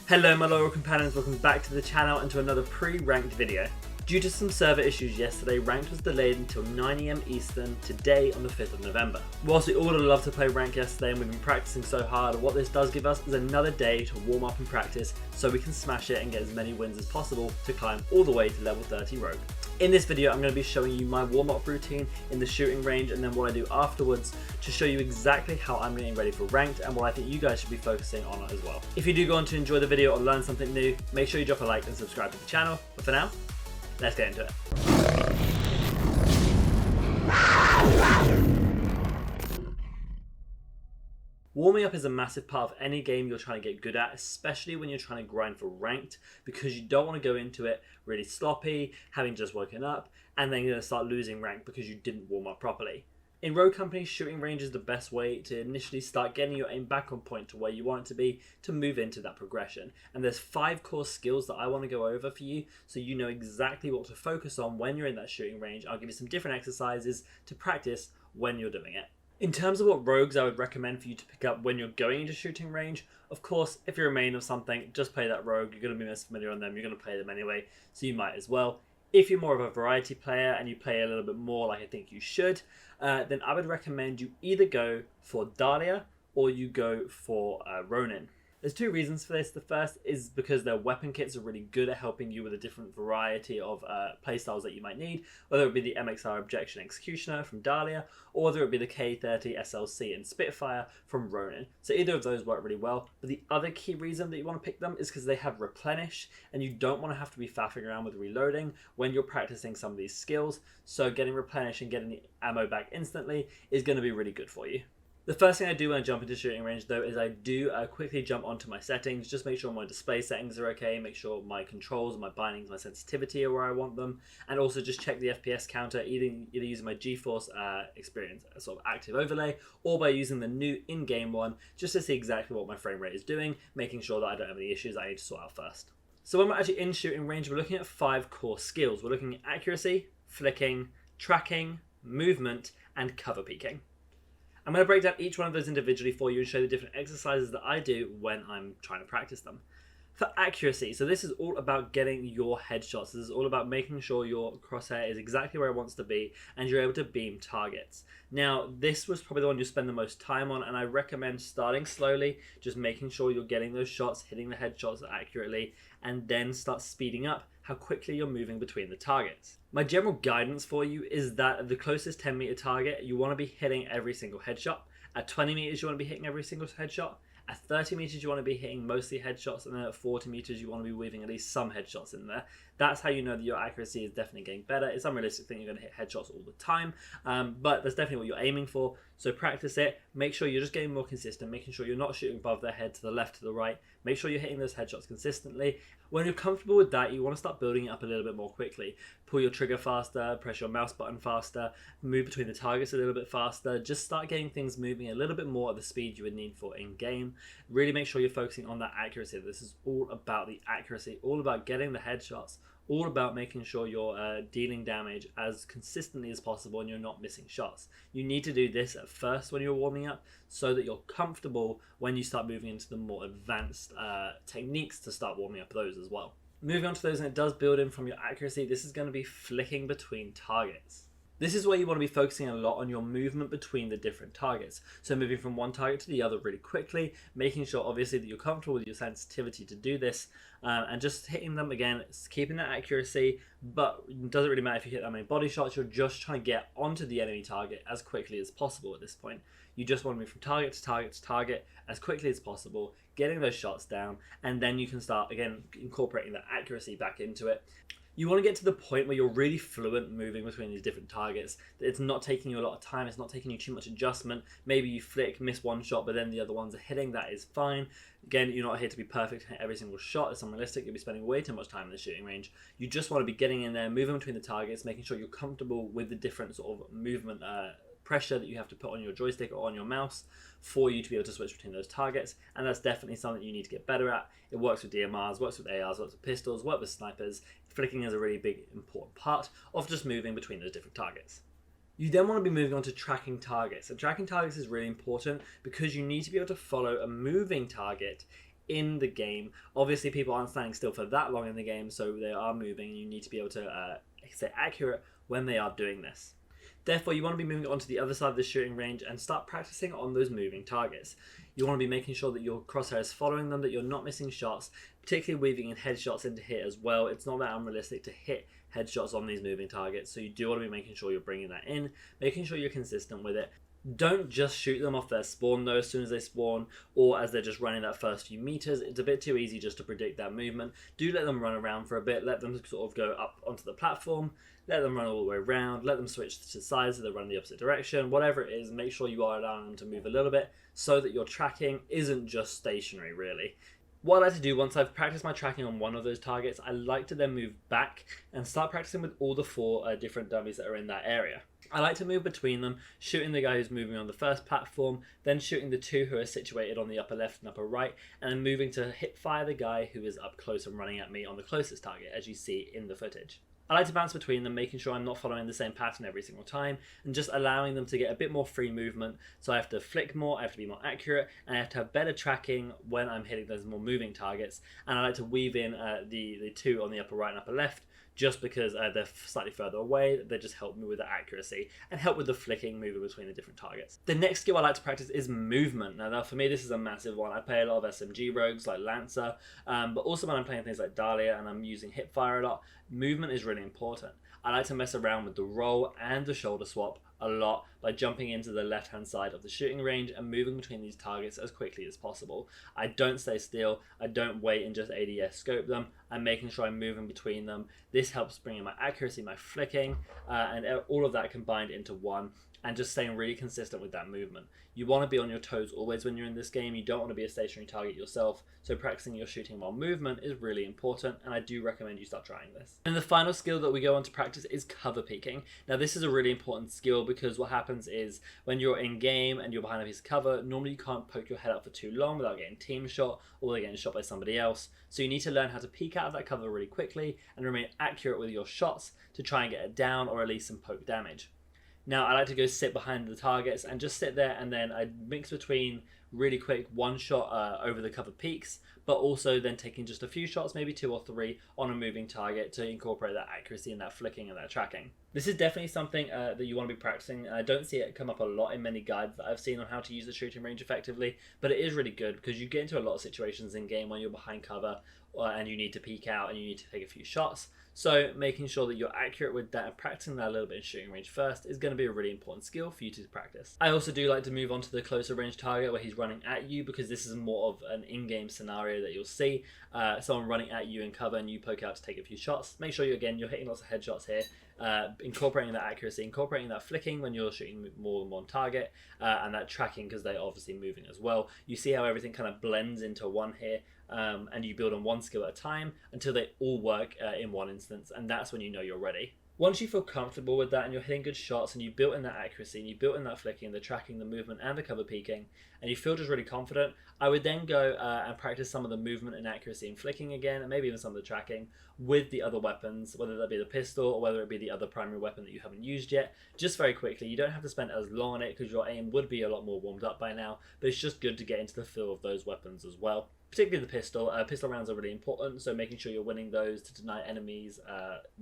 Hello my loyal companions, welcome back to the channel and to another pre-ranked video. Due to some server issues yesterday, ranked was delayed until 9 AM Eastern today on the 5th of November. Whilst we all would have loved to play ranked yesterday and we've been practicing so hard, what this does give us is another day to warm up and practice so we can smash it and get as many wins as possible to climb all the way to level 30 rogue. In this video I'm going to be showing you my warm-up routine in the shooting range and then what I do afterwards to show you exactly how I'm getting ready for ranked and what I think you guys should be focusing on as well. If you do go on to enjoy the video or learn something new, make sure you drop a like and subscribe to the channel. But for now, let's get into it. Warming up is a massive part of any game you're trying to get good at, especially when you're trying to grind for ranked, because you don't want to go into it really sloppy, having just woken up, and then you're going to start losing rank because you didn't warm up properly. In Rogue Company, shooting range is the best way to initially start getting your aim back on point to where you want it to be to move into that progression. And there's 5 core skills that I want to go over for you so you know exactly what to focus on when you're in that shooting range. I'll give you some different exercises to practice when you're doing it. In terms of what rogues I would recommend for you to pick up when you're going into shooting range, of course, if you're a main of something, just play that rogue. You're going to be most familiar on them. You're going to play them anyway, so you might as well. If you're more of a variety player and you play a little bit more like I think you should, then I would recommend you either go for Dahlia or you go for Ronin. There's 2 reasons for this. The first is because their weapon kits are really good at helping you with a different variety of playstyles that you might need, whether it be the MXR Objection Executioner from Dahlia, or whether it be the K30 SLC and Spitfire from Ronin. So either of those work really well, but the other key reason that you want to pick them is because they have Replenish, and you don't want to have to be faffing around with reloading when you're practicing some of these skills, so getting Replenish and getting the ammo back instantly is going to be really good for you. The first thing I do when I jump into shooting range though is I do quickly jump onto my settings, just make sure my display settings are okay, make sure my controls, my bindings, my sensitivity are where I want them, and also just check the FPS counter either using my GeForce Experience sort of active overlay or by using the new in-game one just to see exactly what my frame rate is doing, making sure that I don't have any issues I need to sort out first. So when we're actually in shooting range, we're looking at 5 core skills. We're looking at accuracy, flicking, tracking, movement, and cover peeking. I'm going to break down each one of those individually for you and show you the different exercises that I do when I'm trying to practice them. For accuracy, so this is all about getting your headshots. This is all about making sure your crosshair is exactly where it wants to be and you're able to beam targets. Now, this was probably the one you spend the most time on, and I recommend starting slowly, just making sure you're getting those shots, hitting the headshots accurately, and then start speeding up how quickly you're moving between the targets. My general guidance for you is that at the closest 10-meter target, you want to be hitting every single headshot. At 20 meters, you want to be hitting every single headshot. At 30 meters, you want to be hitting mostly headshots, and then at 40 meters, you want to be weaving at least some headshots in there. That's how you know that your accuracy is definitely getting better. It's unrealistic to think you're going to hit headshots all the time, but that's definitely what you're aiming for. So practice it. Make sure you're just getting more consistent, making sure you're not shooting above their head to the left, to the right. Make sure you're hitting those headshots consistently. When you're comfortable with that, you want to start building it up a little bit more quickly. Pull your trigger faster, press your mouse button faster, move between the targets a little bit faster. Just start getting things moving a little bit more at the speed you would need for in-game. Really make sure you're focusing on that accuracy. This is all about the accuracy, all about getting the headshots, all about making sure you're dealing damage as consistently as possible and you're not missing shots. You need to do this at first when you're warming up so that you're comfortable when you start moving into the more advanced techniques to start warming up those as well. Moving on to those, and it does build in from your accuracy, this is going to be flicking between targets. This is where you want to be focusing a lot on your movement between the different targets. So moving from one target to the other really quickly, making sure obviously that you're comfortable with your sensitivity to do this, and just hitting them again, keeping that accuracy, but it doesn't really matter if you hit that many body shots, you're just trying to get onto the enemy target as quickly as possible at this point. You just want to move from target to target to target as quickly as possible, getting those shots down, and then you can start again incorporating that accuracy back into it. You want to get to the point where you're really fluent moving between these different targets. It's not taking you a lot of time, it's not taking you too much adjustment. Maybe you flick, miss one shot, but then the other ones are hitting, that is fine. Again, you're not here to be perfect, hit every single shot. It's unrealistic, you'll be spending way too much time in the shooting range. You just want to be getting in there, moving between the targets, making sure you're comfortable with the different sort of movement pressure that you have to put on your joystick or on your mouse for you to be able to switch between those targets, and that's definitely something you need to get better at. It works with DMRs, works with ARs, works with pistols, works with snipers. Flicking is a really big important part of just moving between those different targets. You then want to be moving on to tracking targets. And tracking targets is really important because you need to be able to follow a moving target in the game. Obviously, people aren't standing still for that long in the game, so they are moving, and you need to be able to stay accurate when they are doing this. Therefore, you want to be moving on to the other side of the shooting range and start practicing on those moving targets. You want to be making sure that your crosshair is following them, that you're not missing shots, particularly weaving in headshots into hit as well. It's not that unrealistic to hit headshots on these moving targets, so you do want to be making sure you're bringing that in, making sure you're consistent with it. Don't just shoot them off their spawn though as soon as they spawn, or as they're just running that first few meters. It's a bit too easy just to predict that movement. Do let them run around for a bit, let them sort of go up onto the platform, let them run all the way around, let them switch to sides so they run the opposite direction. Whatever it is, make sure you are allowing them to move a little bit so that your tracking isn't just stationary really. What I like to do once I've practiced my tracking on one of those targets, I like to then move back and start practicing with all the 4 different dummies that are in that area. I like to move between them, shooting the guy who's moving on the first platform, then shooting the 2 who are situated on the upper left and upper right, and then moving to hip fire the guy who is up close and running at me on the closest target, as you see in the footage. I like to bounce between them, making sure I'm not following the same pattern every single time, and just allowing them to get a bit more free movement. So I have to flick more, I have to be more accurate, and I have to have better tracking when I'm hitting those more moving targets. And I like to weave in the 2 on the upper right and upper left, just because they're slightly further away. They just help me with the accuracy and help with the flicking, moving between the different targets. The next skill I like to practice is movement. Now for me, this is a massive one. I play a lot of SMG rogues like Lancer, but also when I'm playing things like Dahlia and I'm using hipfire a lot, movement is really important. I like to mess around with the roll and the shoulder swap a lot by jumping into the left hand side of the shooting range and moving between these targets as quickly as possible. I don't stay still, I don't wait and just ADS scope them. I'm making sure I'm moving between them. This helps bring in my accuracy, my flicking, and all of that combined into one, and just staying really consistent with that movement. You want to be on your toes always when you're in this game. You don't want to be a stationary target yourself, so practicing your shooting while movement is really important, and I do recommend you start trying this. And the final skill that we go on to practice is cover peeking. Now this is a really important skill because what happens is when you're in game and you're behind a piece of cover, normally you can't poke your head out for too long without getting team shot or getting shot by somebody else. So you need to learn how to peek out of that cover really quickly and remain accurate with your shots to try and get it down or at least some poke damage. Now I like to go sit behind the targets and just sit there, and then I mix between really quick one shot over the cover peaks, but also then taking just a few shots, maybe 2 or 3 on a moving target to incorporate that accuracy and that flicking and that tracking. This is definitely something that you want to be practicing. I don't see it come up a lot in many guides that I've seen on how to use the shooting range effectively, but it is really good because you get into a lot of situations in game when you're behind cover and you need to peek out and you need to take a few shots. So making sure that you're accurate with that and practicing that a little bit in shooting range first is going to be a really important skill for you to practice. I also do like to move on to the closer range target where he's running at you, because this is more of an in-game scenario that you'll see. Someone running at you in cover and you poke out to take a few shots. Make sure you're hitting lots of headshots here, incorporating that accuracy, incorporating that flicking when you're shooting more than one target, and that tracking because they're obviously moving as well. You see how everything kind of blends into one here. And you build on one skill at a time until they all work in one instance, and that's when you know you're ready. Once you feel comfortable with that and you're hitting good shots and you've built in that accuracy and you've built in that flicking, the tracking, the movement and the cover peeking, and you feel just really confident, I would then go and practice some of the movement and accuracy and flicking again, and maybe even some of the tracking with the other weapons, whether that be the pistol or whether it be the other primary weapon that you haven't used yet, just very quickly. You don't have to spend as long on it because your aim would be a lot more warmed up by now, but it's just good to get into the feel of those weapons as well. Particularly the pistol. Pistol rounds are really important, so making sure you're winning those to deny enemies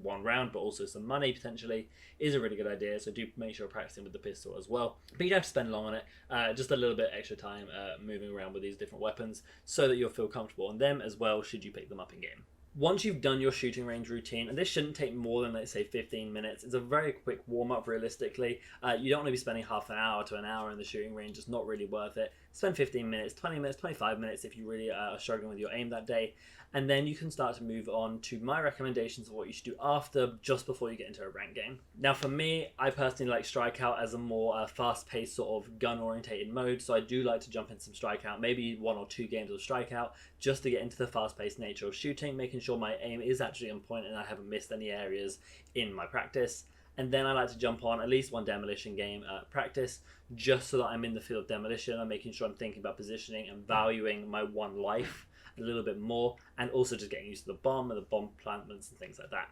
one round, but also some money potentially, is a really good idea. So do make sure you're practicing with the pistol as well. But you don't have to spend long on it, just a little bit extra time moving around with these different weapons so that you'll feel comfortable on them as well should you pick them up in game. Once you've done your shooting range routine, and this shouldn't take more than, let's say, 15 minutes, it's a very quick warm-up realistically. You don't want to be spending half an hour to an hour in the shooting range, it's not really worth it. Spend 15 minutes, 20 minutes, 25 minutes if you really are struggling with your aim that day, and then you can start to move on to my recommendations of what you should do after, just before you get into a ranked game. Now for me, I personally like Strikeout as a more fast-paced sort of gun-orientated mode, so I do like to jump into some Strikeout, maybe 1 or 2 games of Strikeout, just to get into the fast-paced nature of shooting, making sure my aim is actually on point and I haven't missed any areas in my practice. And then I like to jump on at least 1 demolition game at practice, just so that I'm in the field of demolition. I'm making sure I'm thinking about positioning and valuing my 1 life a little bit more, and also just getting used to the bomb and the bomb plantments and things like that.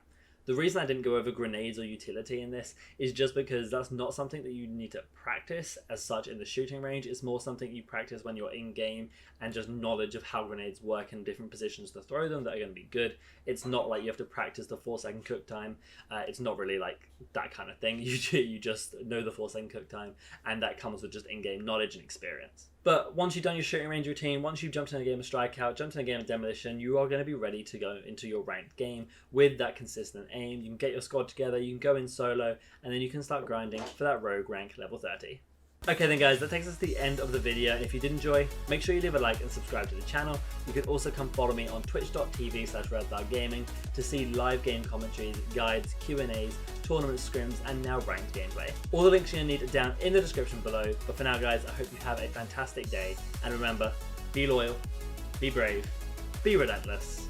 The reason I didn't go over grenades or utility in this is just because that's not something that you need to practice as such in the shooting range. It's more something you practice when you're in game, and just knowledge of how grenades work and different positions to throw them that are going to be good. It's not like you have to practice the 4-second cook time. It's not really like that kind of thing. You just know the 4-second cook time, and that comes with just in-game knowledge and experience. But once you've done your shooting range routine, once you've jumped in a game of Strikeout, jumped in a game of Demolition, you are going to be ready to go into your ranked game with that consistent aim. You can get your squad together, you can go in solo, and then you can start grinding for that rogue rank level 30. Okay then guys, that takes us to the end of the video, and if you did enjoy, make sure you leave a like and subscribe to the channel. You can also come follow me on twitch.tv/RedDarkGaming to see live game commentaries, guides, Q&As, tournament scrims, and now ranked gameplay. All the links you're going to need are down in the description below, but for now guys, I hope you have a fantastic day, and remember, be loyal, be brave, be relentless,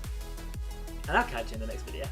and I'll catch you in the next video.